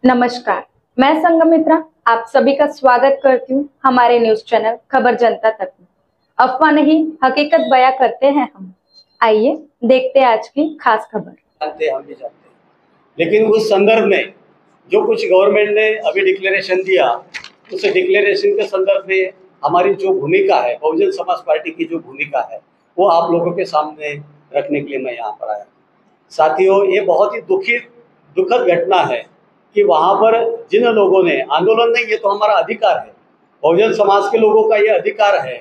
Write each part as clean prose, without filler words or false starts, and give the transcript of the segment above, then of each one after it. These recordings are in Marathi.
नमस्कार, मैं संगमित्रा आप सभी का स्वागत करती हूँ हमारे न्यूज चैनल खबर जनता तक में। अफवाह नहीं हकीकत बयां करते हैं हम। आइए देखते हैं आज की खास खबर। हम भी जानते हैं, लेकिन उस संदर्भ में जो कुछ गवर्नमेंट ने अभी डिक्लेरेशन दिया, उस डिक्लेरेशन के संदर्भ में हमारी जो भूमिका है, बहुजन समाज पार्टी की जो भूमिका है, वो आप लोगों के सामने रखने के लिए मैं यहाँ पर आया। साथियों, ये बहुत ही दुखद घटना है कि वहाँ पर जिन लोगों ने आंदोलन नहीं, ये तो हमारा अधिकार है, बहुजन समाज के लोगों का ये अधिकार है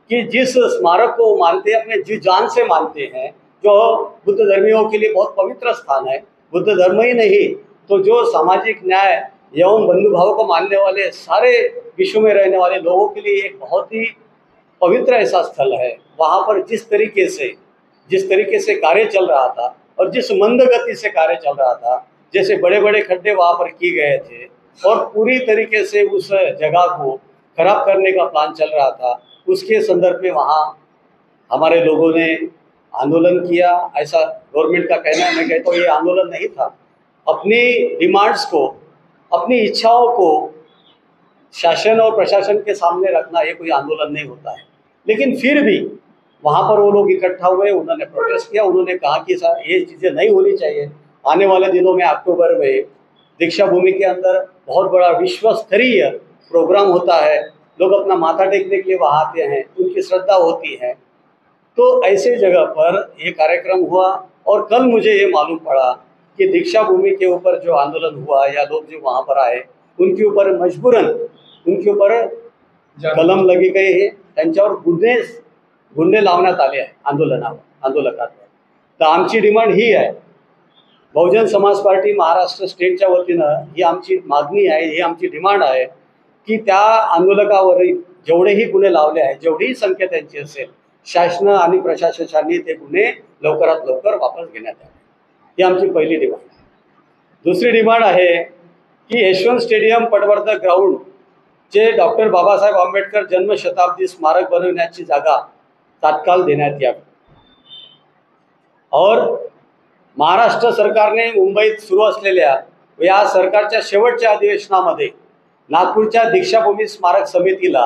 कि जिस स्मारक को मानते हैं, अपने जी जान से मानते हैं, जो बुद्ध धर्मियों के लिए बहुत पवित्र स्थान है, बुद्ध धर्म ही नहीं तो जो सामाजिक न्याय एवं बंधुभाव को मानने वाले सारे विश्व में रहने वाले लोगों के लिए एक बहुत ही पवित्र ऐसा स्थल है। वहाँ पर जिस तरीके से कार्य चल रहा था और जिस मंद गति से कार्य चल रहा था, जैसे बड़े बड़े खड्डे वहाँ पर किए गए थे और पूरी तरीके से उस जगह को खराब करने का प्लान चल रहा था, उसके संदर्भ में वहाँ हमारे लोगों ने आंदोलन किया। ऐसा गवर्नमेंट का कहना है, मैं कहता हूँ ये आंदोलन नहीं था। अपनी डिमांड्स को, अपनी इच्छाओं को शासन और प्रशासन के सामने रखना ये कोई आंदोलन नहीं होता है। लेकिन फिर भी वहाँ पर वो लोग इकट्ठा हुए, उन्होंने प्रोटेस्ट किया, उन्होंने कहा कि ये चीज़ें नहीं होनी चाहिए। आने वाले दिनों में अक्टूबर में दीक्षा भूमि के अंदर बहुत बड़ा विश्व स्तरीय प्रोग्राम होता है, लोग अपना माथा टेकने के लिए वहाँ आते हैं, उनकी श्रद्धा होती है। तो ऐसे जगह पर ये कार्यक्रम हुआ और कल मुझे ये मालूम पड़ा कि दीक्षा भूमि के ऊपर जो आंदोलन हुआ या लोग जो वहाँ पर आए, उनके ऊपर मजबूरन उनके ऊपर कलम लगी गई है, त्यांच्यावर गुन्हे लावण्यात आले आहे आंदोलकांवर। तर आमची डिमांड ही आहे, बहुजन समाज पार्टी महाराष्ट्र स्टेटच्या वतीनं ही आमची मागणी आहे, ही आमची डिमांड आहे की त्या आंदोलकावर जेवढेही गुन्हे लावले आहेत, जेवढीही संख्या त्यांची असेल, शासन आणि प्रशासनाने ते गुन्हे लवकरात लवकर वापस घेण्यात यावे, ही आमची पहिली डिमांड आहे। दुसरी डिमांड आहे की यशवंत स्टेडियम पटवर्धन ग्राउंड जे डॉक्टर बाबासाहेब आंबेडकर जन्मशताब्दी स्मारक बनवण्याची जागा तात्काळ देण्यात यावी। और महाराष्ट्र सरकारने मुंबईत सुरू असलेल्या या सरकारच्या शेवटच्या अधिवेशनामध्ये नागपूरच्या दीक्षाभूमी स्मारक समितीला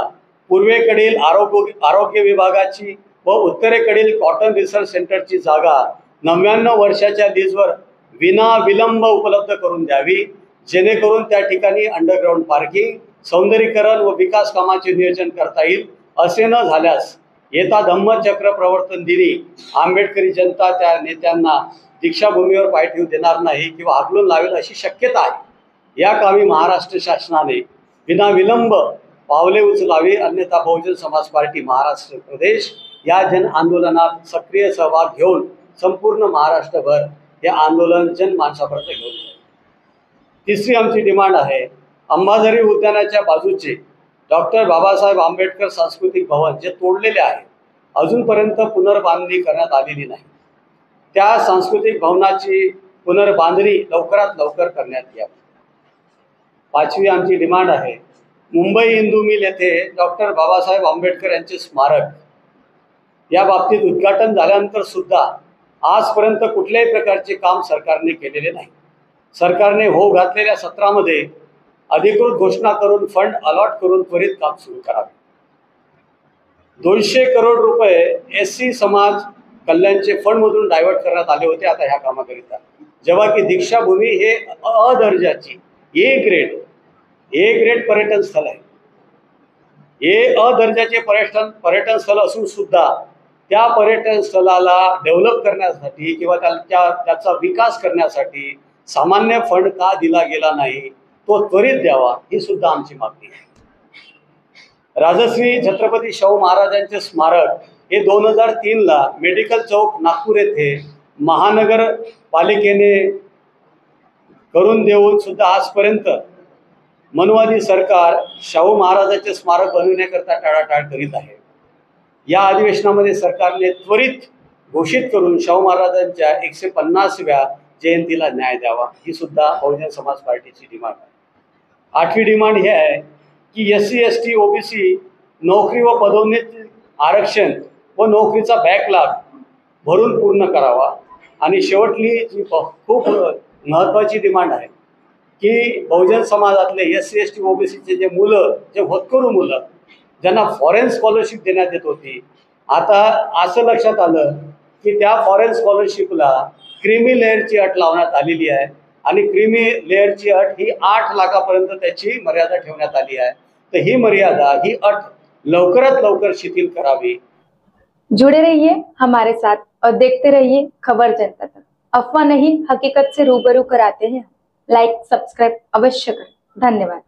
पूर्वेकडील आरोग्य विभागाची व उत्तरेकडील कॉटन रिसर्च सेंटरची जागा 99 वर्षाच्या लीजवर विना विलंब उपलब्ध करून द्यावी, जेणेकरून त्या ठिकाणी अंडरग्राउंड पार्किंग, सौंदर्यीकरण व विकास कामाचे नियोजन करता येईल। असे न झाल्यास येता धम्मचक्र प्रवर्तन दिनी आंबेडकरी जनता त्या नेत्यांना दीक्षाभूमीवर पाय ठेवू देणार नाही किंवा हाकलून लावेल अशी शक्यता आहे। या कामी महाराष्ट्र शासनाने बिना विलंब पावले उचलावी, अन्यथा बहुजन समाज पार्टी महाराष्ट्र प्रदेश या जन आंदोलनात सक्रिय सहभाग घेऊन संपूर्ण महाराष्ट्रभर हे आंदोलन जनमानसापर्यंत घेऊन जाईल। तिसरी आमची डिमांड आहे, अंबाझरी उद्यानाच्या बाजूचे डॉक्टर बाबासाहेब आंबेडकर सांस्कृतिक भवन जे तोडलेले आहे, अजूनपर्यंत पुनर्बांधणी करण्यात आलेली नाही, त्या सांस्कृतिक भवनाची पुनर्बांधणी लवकरात लवकर करण्यात यावी। पाचवी आमची डिमांड आहे, मुंबई हिंदू मिल येथे डॉक्टर बाबासाहेब आंबेडकर यांचे स्मारक या बाबतीत उद्घाटन झाल्यानंतर सुद्धा आजपर्यंत कुठल्याही प्रकारचे काम सरकारने केलेले नाही। सरकारने हो घातलेल्या सत्रामध्ये अधिकृत घोषणा करून फंड अलॉट करून त्वरित काम सुरू करावे। 200 करोड रुपये SC समाज कल्याणचे फंडमधून डायव्हर्ट करण्यात आले होते आता ह्या कामाकरिता, जेव्हा की दीक्षाभूमी हे अदर्जाची ए ग्रेड पर्यटन स्थळ आहे। हे अदर्जाचे पर्यटन स्थळ असून सुद्धा त्या पर्यटन स्थळाला डेव्हलप करण्यासाठी किंवा त्याचा विकास करण्यासाठी सामान्य फंड का दिला गेला नाही, तो त्वरित द्यावा, ही सुद्धा आमची मागणी आहे। राजश्री छत्रपती शाहू महाराजांचे स्मारक हे 2003ला मेडिकल चौक नागपूर येथे महानगरपालिकेने करून देऊन सुद्धा आजपर्यंत मनवादी सरकार शाहू महाराजांचे स्मारक बनविण्याकरता टाळाटाळ करीत आहे। या अधिवेशनामध्ये सरकारने त्वरित घोषित करून शाहू महाराजांच्या 150व्या जयंतीला न्याय द्यावा, ही सुद्धा बहुजन समाज पार्टीची डिमांड आहे। आठवी डिमांड ही आहे की SC ST OBC नोकरी व पदोन्नती आरक्षण व नोकरीचा बॅकलॉग भरून पूर्ण करावा। आणि शेवटली जी खूप महत्त्वाची डिमांड आहे की बहुजन समाजातले SC ST OBCचे जे मुलं, जे होतकरू मुलं ज्यांना फॉरेन स्कॉलरशिप देण्यात येत होती, आता असं लक्षात आलं की त्या फॉरेन स्कॉलरशिपला क्रीमी लेअरची अट लावण्यात आलेली आहे आणि क्रीमी लेअरची अट ही 8 लाखापर्यंत त्याची मर्यादा ठेवण्यात आली आहे. तर ही मर्यादा, ही अट लवकरात लवकर शिथिल करावी. जुड़े रहिए हमारे साथ और देखते रहिए खबर जनता तक. अफवाह नहीं, हकीकत से रूबरू कराते हैं. लाइक सब्सक्राइब अवश्य करें. धन्यवाद.